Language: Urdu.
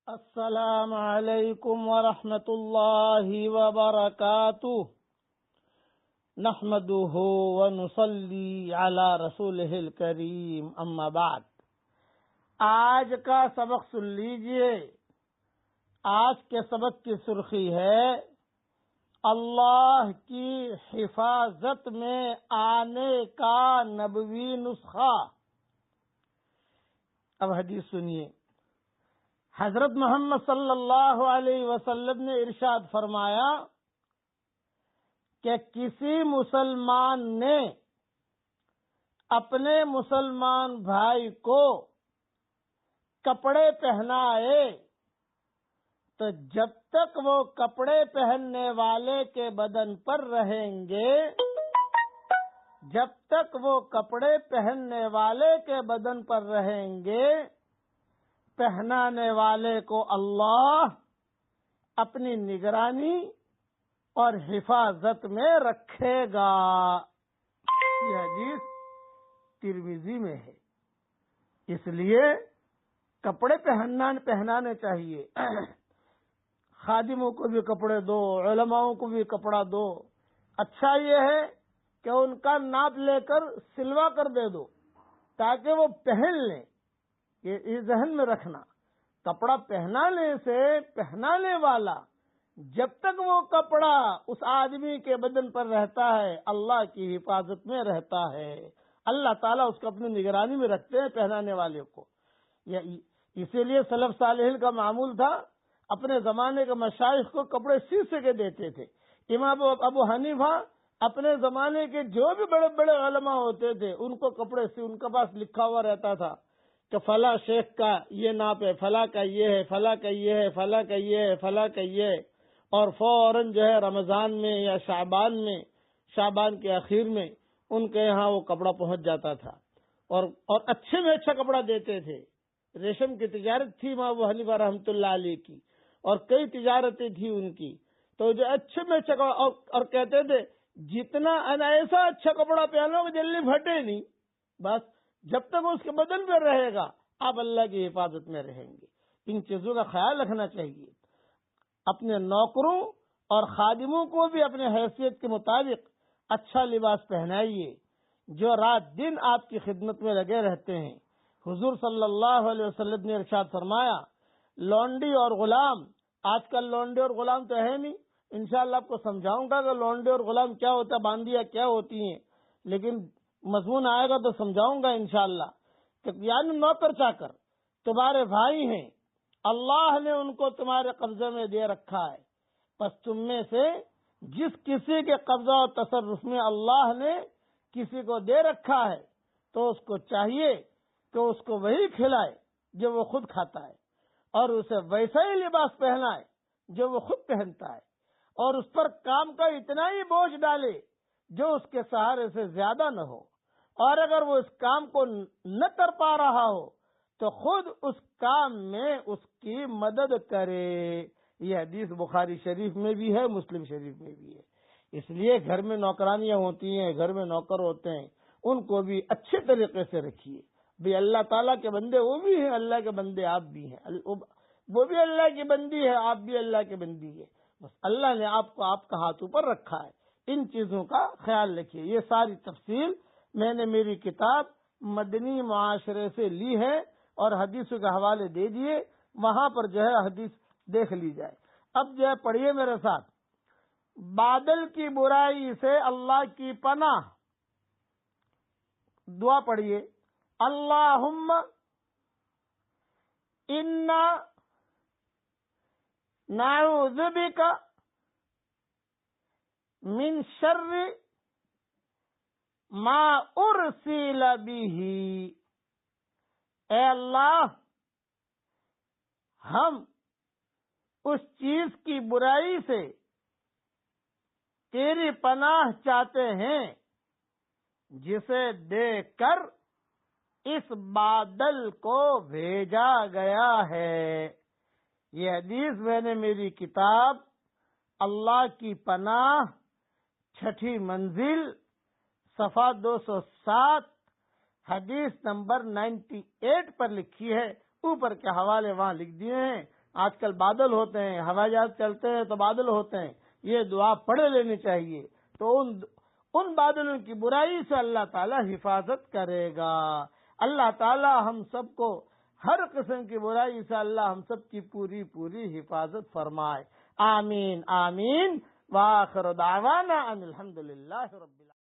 السلام علیکم ورحمۃ اللہ وبرکاتہ نحمده ونصلی علی رسولہ الکریم اما بعد۔ آج کا سبق سن لیجئے۔ آج کے سبق کی سرخی ہے اللہ کی حفاظت میں آنے کا نبوی نسخہ۔ اب حدیث سنیے۔ حضرت محمد صلی اللہ علیہ وسلم نے ارشاد فرمایا کہ کسی مسلمان نے اپنے مسلمان بھائی کو کپڑے پہنائے تو جب تک وہ کپڑے پہننے والے کے بدن پر رہیں گے، جب تک وہ کپڑے پہننے والے کے بدن پر رہیں گے، پہنانے والے کو اللہ اپنی نگرانی اور حفاظت میں رکھے گا۔ یہ حدیث ترمذی میں ہے۔ اس لیے کپڑے پہنانے چاہیے۔ خادموں کو بھی کپڑے دو، علماؤں کو بھی کپڑا دو۔ اچھا یہ ہے کہ ان کا ناپ لے کر سلوا کر دے دو تاکہ وہ پہن لیں۔ یہ ذہن میں رکھنا، کپڑا پہنانے سے پہنانے والا جب تک وہ کپڑا اس آدمی کے بدن پر رہتا ہے اللہ کی حفاظت میں رہتا ہے۔ اللہ تعالیٰ اس کو اپنی نگرانی میں رکھتے ہیں پہنانے والے کو۔ اسی لیے سلف صالحین کا معمول تھا، اپنے زمانے کے مشائخ کو کپڑے سی کے دیتے تھے۔ امام ابو حنیفہ اپنے زمانے کے جو بھی بڑے بڑے علماء ہوتے تھے ان کو کپڑے ان کے پاس لکھا ہوا رہتا تھا کہ فلاں شیخ کا یہ ناپ ہے، فلاں کا یہ ہے، فلاں کا یہ ہے، فلاں کا یہ ہے، فلاں کا یہ ہے، اور فوراً جو ہے رمضان میں یا شعبان کے اخیر میں ان کے یہاں وہ کپڑا پہنچ جاتا تھا، اور اچھے میں اچھا کپڑا دیتے تھے۔ ریشم کی تجارت تھی امام ابو حنیفہ رحمۃ اللہ علیہ کی، اور کئی تجارتیں تھی ان کی، تو جو اچھے میں اچھا کپڑا، اور کہتے تھے جتنا ایسا اچھا کپڑا پہنو کہ جلدی پھٹے نہیں، بس جب تک اس کے بدن پر رہے گا آپ اللہ کی حفاظت میں رہیں گے۔ ان چیزوں کا خیال رکھنا چاہیے۔ اپنے نوکروں اور خادموں کو بھی اپنے حیثیت کے مطابق اچھا لباس پہنائیے، جو رات دن آپ کی خدمت میں لگے رہتے ہیں۔ حضور صلی اللہ علیہ وسلم نے ارشاد فرمایا، لونڈی اور غلام، آج کل لونڈی اور غلام تو ہے نہیں، انشاءاللہ آپ کو سمجھاؤں گا کہ لونڈی اور غلام کیا ہوتا ہے، باندیاں کیا ہوتی ہیں، لیکن مضمون آئے گا تو سمجھاؤں گا انشاءاللہ۔ کہ یعنی نوکر چاکر تمہارے بھائی ہیں، اللہ نے ان کو تمہارے قبضے میں دے رکھا ہے، پس تم میں سے جس کسی کے قبضہ و تصرف میں اللہ نے کسی کو دے رکھا ہے تو اس کو چاہیے کہ اس کو وہی کھلائے جو وہ خود کھاتا ہے، اور اسے ویسا ہی لباس پہنائے جو وہ خود پہنتا ہے، اور اس پر کام کا اتنا ہی بوجھ ڈالے جو اس کے سہارے سے زیادہ نہ ہو، اور اگر وہ اس کام کو نہ کر پا رہا ہو تو خود اس کام میں اس کی مدد کرے۔ یہ حدیث بخاری شریف میں بھی ہے، مسلم شریف میں بھی ہے۔ اس لیے گھر میں نوکرانیاں ہوتی ہیں، گھر میں نوکر ہوتے ہیں، ان کو بھی اچھے طریقے سے رکھیے۔ بھی اللہ تعالیٰ کے بندے وہ بھی ہیں، اللہ کے بندے آپ بھی ہیں، وہ بھی اللہ کی بندی ہے، آپ بھی اللہ کے بندی ہے، بس اللہ نے آپ کو آپ کا ہاتھ اوپر رکھا ہے۔ ان چیزوں کا خیال رکھیے۔ یہ ساری تفصیل میں نے میری کتاب مدنی معاشرے سے لی ہے، اور حدیثوں کے حوالے دے دیے، وہاں پر جو ہے حدیث دیکھ لی جائے۔ اب جو ہے پڑھیے میرے ساتھ، بادل کی برائی سے اللہ کی پناہ، دعا پڑھیے، اللہم انا نعوذ بک من شر ما ارسل به۔ اے اللہ، ہم اس چیز کی برائی سے تیری پناہ چاہتے ہیں جسے دیکھ کر اس بادل کو بھیجا گیا ہے۔ یہ حدیث میں نے میری کتاب اللہ کی پناہ، چھٹی منزل، صفحہ 207، حدیث نمبر 98 پر لکھی ہے۔ اوپر کے حوالے وہاں لکھ دیے ہیں، آج کل بادل ہوتے ہیں، ہوائی جہاز چلتے ہیں تو بادل ہوتے ہیں، یہ دعا پڑھ لینی چاہیے، تو ان بادلوں کی برائی سے اللہ تعالی حفاظت کرے گا۔ اللہ تعالی ہم سب کو ہر قسم کی برائی سے اللہ ہم سب کی پوری حفاظت فرمائے، آمین آمین۔ وآخر دعوانا ان الحمدللہ رب العالمین۔